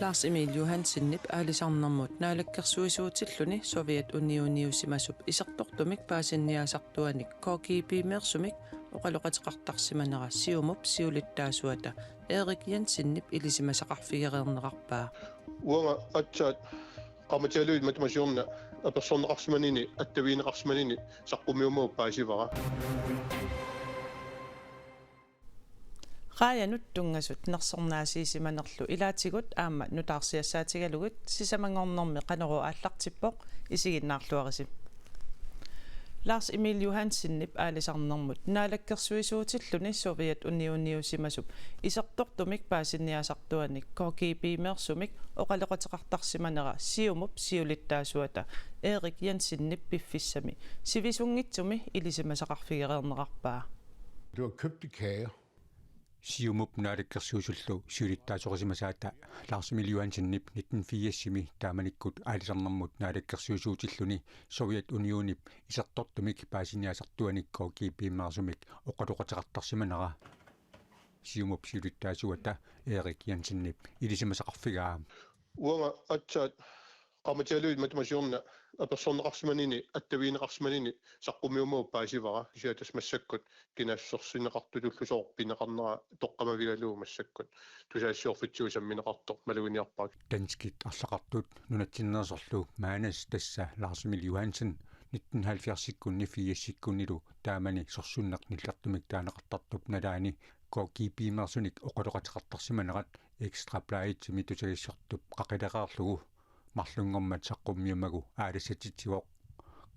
Lars Emil Johansen aalisarnermut naalakkersuisuutilluni Soviet Unioniusimasup isartortumik paasinniasartuanik KGB-meersumik oqaloqateqartarsimanera siumup siulittaasuata Erik Jensen ilisimasaqarfigereerneqarpaa uanga atsaat qamatialuit matemasiorna apersorneqarsimanini attaviineqarsimanini saqqumiumuu paasivara Qaayanut tungasut nersornaasiisimanerlu ilaatigut aamma nutaarsiassaatigalugut sisamangornermi qanoru aallartippoq isiginnaarluarisip Lars Emil Johansen aalisarnermut naalakkersuisuutilluni Soviet Unioniusimasup isartortumik paasinniasartuanik KGB-meersumik oqaloqateqartarsimanera siumup siulittaasuata Erik Jensen piffissami sivisungitsumi ilisimasaqarfigereerneqarpaa Du har købt kager. Siumup naalakkersuusullu siulittaasuqisimasaata Lars Emil Johansen 1984 taamanikkut aalisarnermut naalakkersuusuutilluni Soviet Unionip isartortumik paasinniasartuanik KGB-meersumik oqaloqateqartarsimanera siumup siulittaasuata Erik Jensen ilisimasaqarfigaa uanga atsaat qamatialuit matemasiorna apersorneqarsimanini attaviineqarsimanini saqqumiumuu paasivara siatas massakkut kinassorsineqartulullu soorpineqarnera toqqamavigaluu massakkut tusaassiorfitsuusammineqartoq maluginiarpaak danskit арлақартут нунатсиннерсорлу маанас тасса Lars Emil Johansen 1970-sikkunni 4-sikkunnilu таамани сорсуннеқ ниллертумик таанеқартартуп налаани KGB-meersunik oqaloqateqartarsimanеrat extra blaitimi tusagissartup qaqilaqaarlugu марлунгормат саққуммиумагу аалассатитсигоқ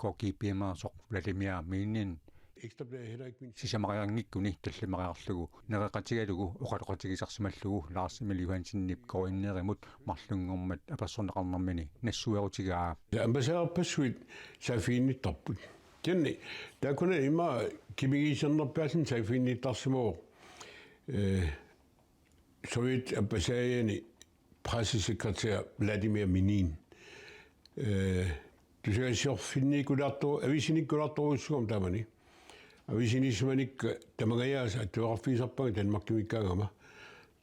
KGB-meersoq Vladimir Minin Ekstrabladet heller ikke min. сисамариарниккуни таллимариарлугу нереқатигалугу оқалоқатигисарсималлугу Lars Emil Johansen коиннеримут марлунгормат аперсорнеқарнэрмини нассуерутигаа Ambassadør Passuit Safinittarput. Kenni der kunne immer kimigisernerpladsen Safinittarsimor. Sovjet ambassadøren pressesekretær Vladimir Minin. Du skal se finnikulato, avisinnikulato uskom tamani. Avisinismanik tamagayas at du afisappa Danmark kimikkaagama.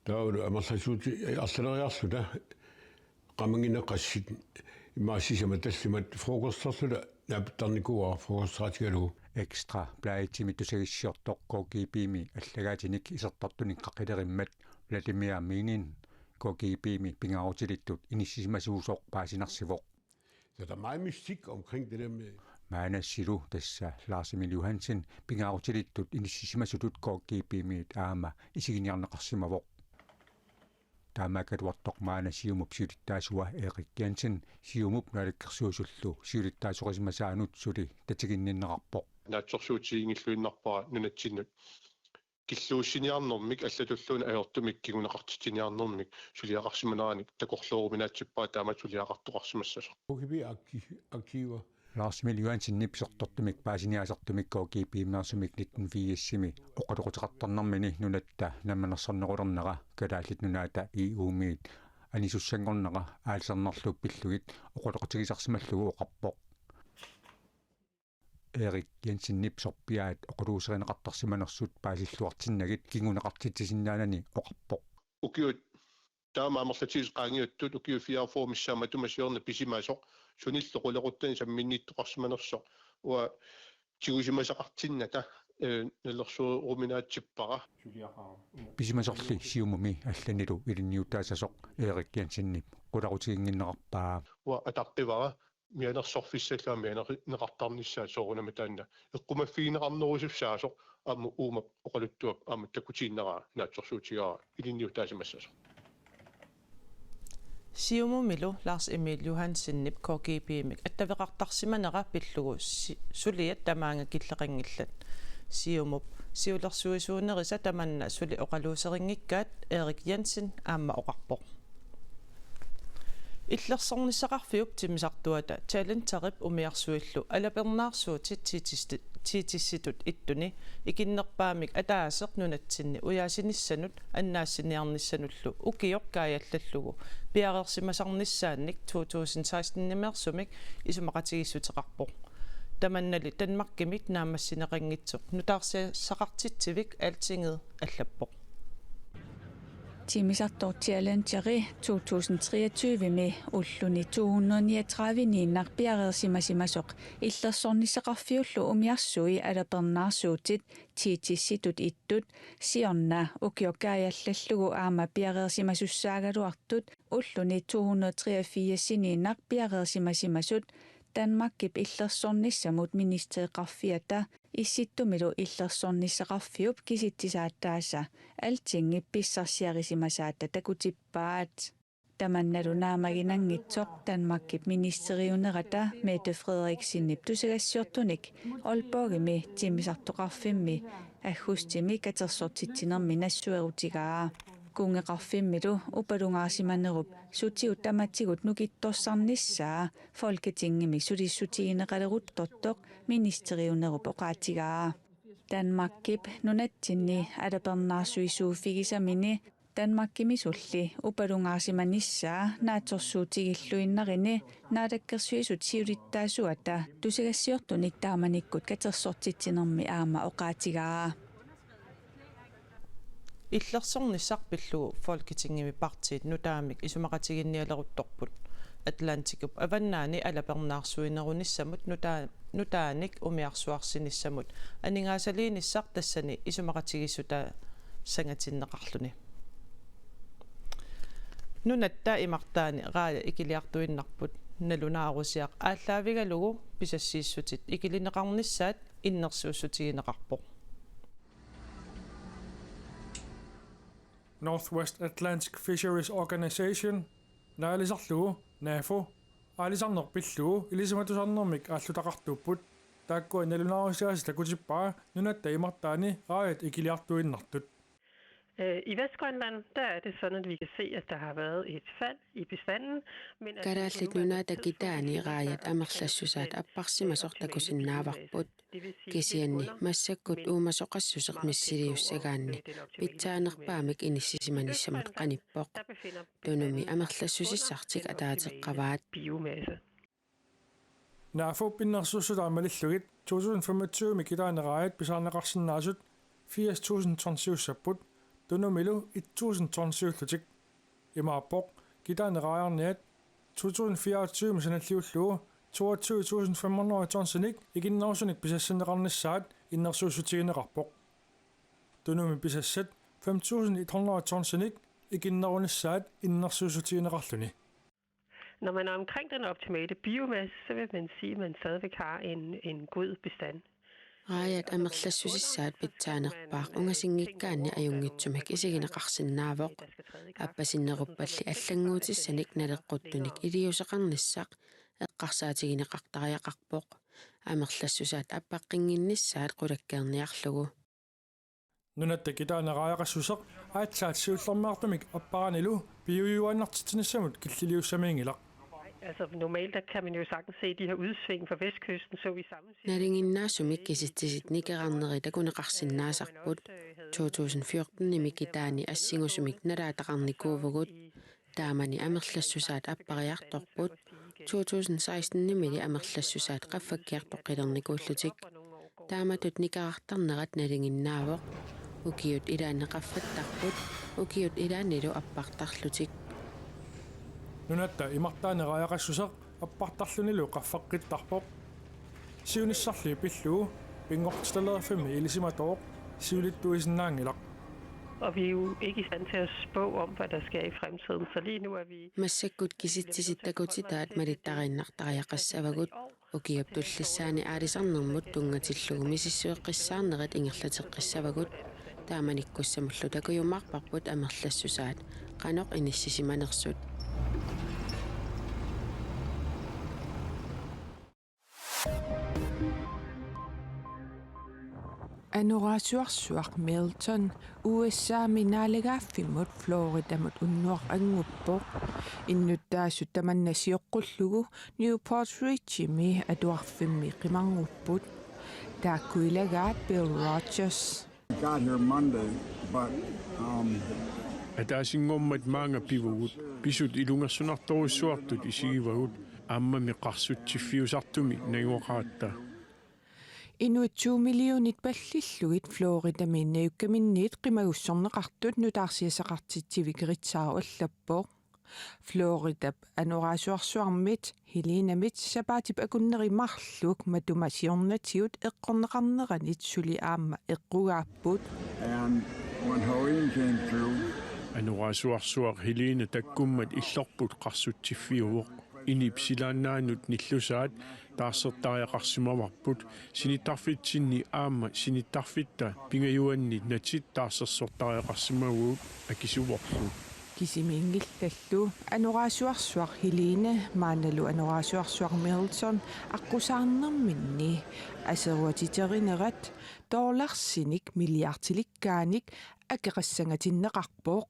Der amassasuut arsaleriarsuta qamangina qassit imaassisamatallimat frokostarsuta naaptarnikua frokostaraatigalugu extra blaitimi tusagissиортоқ KGB-mi аллагаатиник исертартуник қақилериммат Vladimir Minin KGB-mi pingaarutilittut inissisimassuusoq paasinarsivoq. Så der er meget mystik omkring det der med maanassilu tassa Lars Emil Johansen pingaarutilittut inissisimasutut KGB-mi aama isiginiarneqarsimavoq. Taamakaluartoq maanassiumup siulittaasua Erik Jensen siumup naalakkersuusullu siulittaasuqisimasaanut suli tatiginninneqarpoq. наатсорсуутигингиллуиннарпара нунатсиннут киллууссиниарнэрмик аллатуллуна аёртумик кигунеқартитиниарнэрмик сулиақарсиманааник такорлууруминаатсиппаа таамат сулиақартоқарсимассасо KGB arkiver. Lars Emil Johansen nipsortortumik paasiniasartumik KGB-meersumik 1980-simi oqaloqateqartarnermini nunatta nammanersornerulerneqa kalaallit nunaata EU-miit anisussangorneqa aalisarnerlup pillugit oqaloqatigisarsimallugu oqarpoq Erik Jensen nipsorpiaat oqaluuserineqartarsimanersut paasilluartinnagit kinguneqartitisinnaanani oqarpoq ukiut таамаамерлатигис qaangiuttut ukiu 44 missaama tumasiorna pisimaasoq sunilloqulequttani samminniittoqarsimanersoq uа tigusimasaqartinната наллерсууруminaatсиппара pisimasorli siumumi allanilu ilinniutaasasoq Erik Jensen qulaqutiginginneqarpaa uа атаққивара мианерсорфиссаллаами анернеқартарнissaat соорунама таанна эққумаффигинеқарнерусуссаасоq аама уума оқалуттуап аама таккутииннераа наатсорсуутигаа илинниутаасимассасоq Siumumilu Lars Emil Johansen KGB-mik attaveqartarsimanera pillugu suliat tamaanga killeqingillat siumup siulersuisuunerisa tamanna suli oqaluuseriнгиккаат Erik Jensen aamma oqarpoq иллерсорнissaqarfiup timisartuata talentarip umiarsuillu alapernaarsuutit tiitissitut ittuni ikinnerpaamik ataaseq nunatsinni uyaasinissanut annaassiniarnissanullu ukiorkaajallallugu piareersimasarnissaannik 2016-nimersumik isumaqatigissutеқарpoq tamannali Danmarkimik naamassineqanngitsoq nutaarsiassaqartitsivik altinget allappoq timisartor challenge 2023 med ulluni 239 piareersimasimasoq illersornisseqarfiullu umiarsui alapernaarsuutit tiitissitut ittut siorna ukiokaajallallugu aama piareersimasussaaгаluartut ulluni 283 siniinaq piareersimasimasut Danmarkip illersornissamut ministereqarfiata issittumilu illersornisseqarfiup kisittisaattaassa altingi pissarsiarisimasaata takutippaat tamannalu naamaginangitsoq Danmarkip ministeriunerata Mette Frederiksen tusigassiortunik olpoogimi timisartoqarfimmi aggustimi katersortitsinermi nassuerutigaa kungeqarfimmilu upalungaarsimanerup sutiut tamatigut nukittossarnissaa folketingimi sulissutigineqaleruttortoq ministeriunerup oqaatigaa Danmarkip nunatsinni alapernaarsuisuuffigisamini Danmarkimisulli upalungaarsimanissaa naatsorsuutigilluinnarini naalakkersuisut siulittaasuata tusigassiortunik taamanikkut katersortitsinermi aama oqaatigaa иллерсорниссарпиллугу folketingimi partiit nutaamik isumaqatiginnialeruttorput Atlantikup avannaani alapernaarsuinerunissamut nutaanik umiarsuarsinissamut aningaasaliinissaq tassani isumaqatigissuta sangatinneqarluni nunatta imartaani raaya ikiliartuinnarput nalunaarusiaq ааллаавигалугу писассииссутит ikilineqarnissaat innersuussutigineqarpoq Northwest Atlantic Fisheries Organization naalisarlugu NAFO aalisarnerpillugu ilisamatusarnermik ааллутақартууппут тааккуа налунааруsiaasi такутиппаа нунатта имартаани раayat ikiliartuinnartut. I Vestgrønland der er det sådan, at vi kan se, at der har været et fald i bestanden. Karaallit nunatakitaani raayat amerlassusaat apparsimasortakusinnaavarput kisianni massakkut uumasoqassuseq missiliussagaanni pitsaanerpaamik inissisimanissamut qanippoq tunumi amerlassusissartik ataateqqavaat biomasse. NAFO pinnersussutaammalillugit 2025 mikitaaneraayat pisaarneqarsinnaasut 80.000 ton siussapput tunumilu 1.000 ton siullutik imaappoq kitaaneraajarniat 2024 sanalliullugu 22.500 ton sinik ikinnersunik pisassinneqarnissaat innersuussutigineqarpoq tunumi pisassat 5.100 ton sinik ikinnerunissaat innersuussutigineqarluni. Når man er omkring den optimale biomasse, så vil man sige, at man stadigvæk har en god bestand. raayat amerlassusissaat pitsaanerpaaq ungasingikkaanni ajungitsumak isigineqarsinnaavoq appasinneruppalli allanguutissanik naleqquttunik iliuseqarnissaq eqqarsaatigineqartariaqarpoq amerlassusaat appaqqinginnissaat qulakkeerniarlugu nunatta kitaaneraajarassuseq aatsaat siullermaartumik apparanilu biojuannartitsinnissamut killiliussamiingilaq. Altså normalt der kan man jo sagtens se de her udsving fra vestkysten, så vi sammen. naringinnaasumik kisittisit nikerarneri takuneqarsinnaasarput 2014 nimikitaani assingusumik nalaataqarnikuuvugut taamani amerlassusaat appariartorput 2016 nimili amerlassusaat qaffakkiartoqqilernikuullutik taamatut nikarartarnerat nalinginnaavoq ukiut ilaaneqaffattarput ukiut ilaanilu appartarlutik nunatta imartaaneraajarassuseq appartarlunilu qaffaqqittarpoq siunissarli pillugu pingortitalerfimmi ilisimatoq siulittuisinnaangilaq. Og vi er jo ikke i stand til at spå om, hvad der sker i fremtiden, så lige nu er vi... massakkut kisittisittakutitaat malittarinnartariaqassavagut ukiaptullissaani aalisarnermut tungatillugu misissueqqissaarnerat ingerlateqqissavagut taamanikkussamullu takujumarparput amerlassusaat qanoq inissisimanersut Anuraasuarsuaq Milton USA minaalegaaffimut Floridamut unnuaqanguppoq innuttaassut tamannasioqqullugu Newport Richimi atuarfimmi qimarngupput taakkuilagaat Bill Rogers got here Monday but атаасингууммат маанга пивугут писут илунгассунарторуссуартут исигивагут ааммами қарсутсиффиусартуми нагуақаатта Inuit 2 millionit pallillugit Florida minniukkaminniit qimagussorneqartut nutaarsiasaqartittivikiritsaaro allappoq Florida anuraasuarsuarmit hilinamit sapaatip akunnerimарлук matumasiornatigut eqqorneqarneranit suli aamma eqqugaapпут And when Helene came through, Anuraasuarsuaq Helene takkummat illorput qarsuttiffiuvoq inipsilaannaanut nillusaat taarsertariaqarsimavarput sinitarfitsinni aamma sinittarfitta pingajuannit natit taarsersortariaqarsimaguut akisuvorlu kisimiingillallu anuraasuarsuaq Helene maanalu anuraasuarsuaq Milton aqusaarnerminni aseruatiterinеrat $1 milliardilikaanik akeqassangatinneqarpoq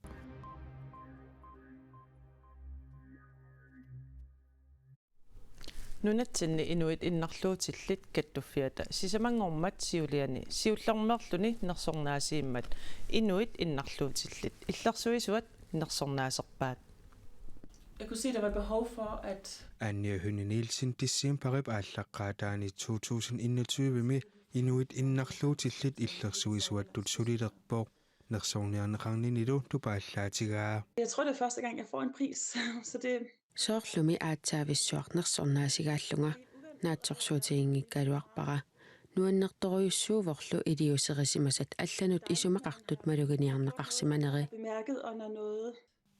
Nunatsinni inuit innarluutillit kattuffiata sisamangormat siuliani siullermerluni nersornaasiimmat inuit innarluutillit illersuisuat nersornaaserpaat. Jeg kunne se, der var behov for, at Anja Hønne Nielsen tissim parip aallaqqaataani 2021 med inuit innarluutillit illersuisuattut sulilerpoq nersorniarneqarninilu tupaallaatigaa. jeg tror, det er første gang, jeg får en pris, så det Soorlumi aatsaavissuarnersornaasigaallunga naatsorsuutiingikkaluarpara nuannertoruyussuuvorlu iliuserisimasat allanut isumaqartut maluginiarneqarsimaneri bemærket, og når noget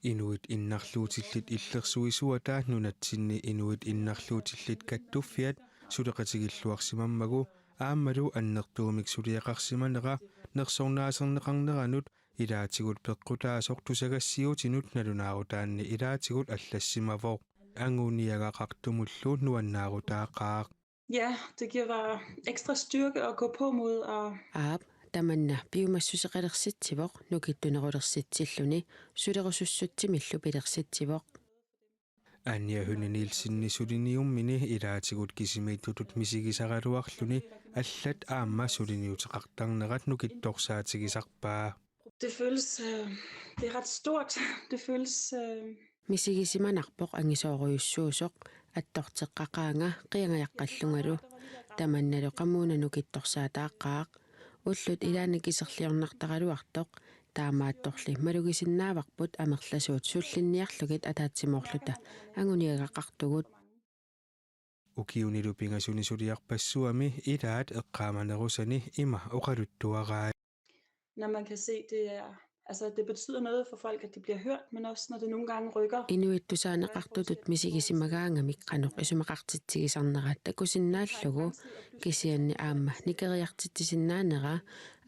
Inuit innarluutillit illersuisuataa nunatsinni inuit innarluutillit kattuffiat suleqatigilluarsimammagu aammalu annertuumik suliaqarsimanera nersornaaserneqarneranut ilaatigut peqqutaasoq tusagassiutinut nalunaarutaanni ilaatigut allassimavoq anguniagaqartumulluut nuannaarutaaqaaq. Ja, det giver bare ekstra styrke at gå på mod og aap tamanna piumassuseqalersitsivoq nukittunerulersitsilluni sulerusussutsimillu pilersitsivoq Anja Hønne Nielsen suliniummini ilaatigut kisimiittutut misigisaraluarluni allat aamma suliniuteqartarnerat nukittorsaatigisarpaa. det føles, det er ret stort. Det føles, misigisimannarpoq angisooruyussuusoq attorteqqaqaanga qiangayaqqallungalu tamannalu qamuuna nukittorsaataaqaaq ullut ilaanikisserliornartaraluartoq taamaattorli malugisinnaavaqput amerlasuut sullinniarlugit ataatsimuorluta anguniagaqartugut Ukiunilu pingasuni suliarpassuami ilaat eqqaamanerusani ima oqaluttuaraa. når man kan se, det betyder noget for folk, at de bliver hørt, men også når det nogle gange rykker. inuittusaaneqartutut misigisimagaangami qanoq isumaqartitsigisarnerat takusinnaallugu kisianni aamma nikeriartitsisinnaanera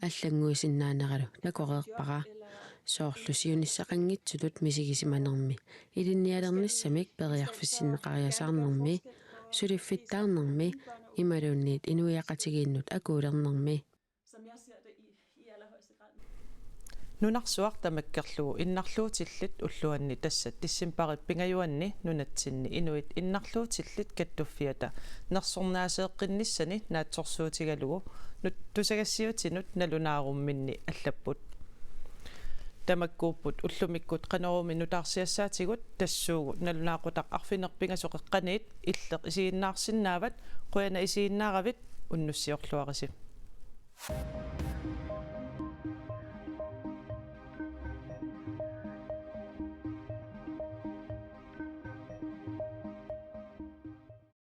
аллангуисиннаанераlu такореерпара соорlu siunissaqanngitsutut misigisimanermi ilinnialernissamik periarfissinneqariasаарnermi suliffitаарnermi imaluunniit inuiaqatigiinnut akuulernermi Nunarsuaq tamakkerlugu innarluutillit ulluanni tassat tissimpari pingajuanni nunatsinni inuit innarluutillit kattuffiata nersornaaseeqqinissani naatsorsuutigalugu tusagassiutinut nalunaarumminni allapput tamakkuupput ullumikkut qanorumi nutaarsiassaatigut tassuugu nalunaaqutaq arfinerpingasoqeqqaniit illeq isiinnaarsinnaavat quana isiinnaaravit unnussiorluarisi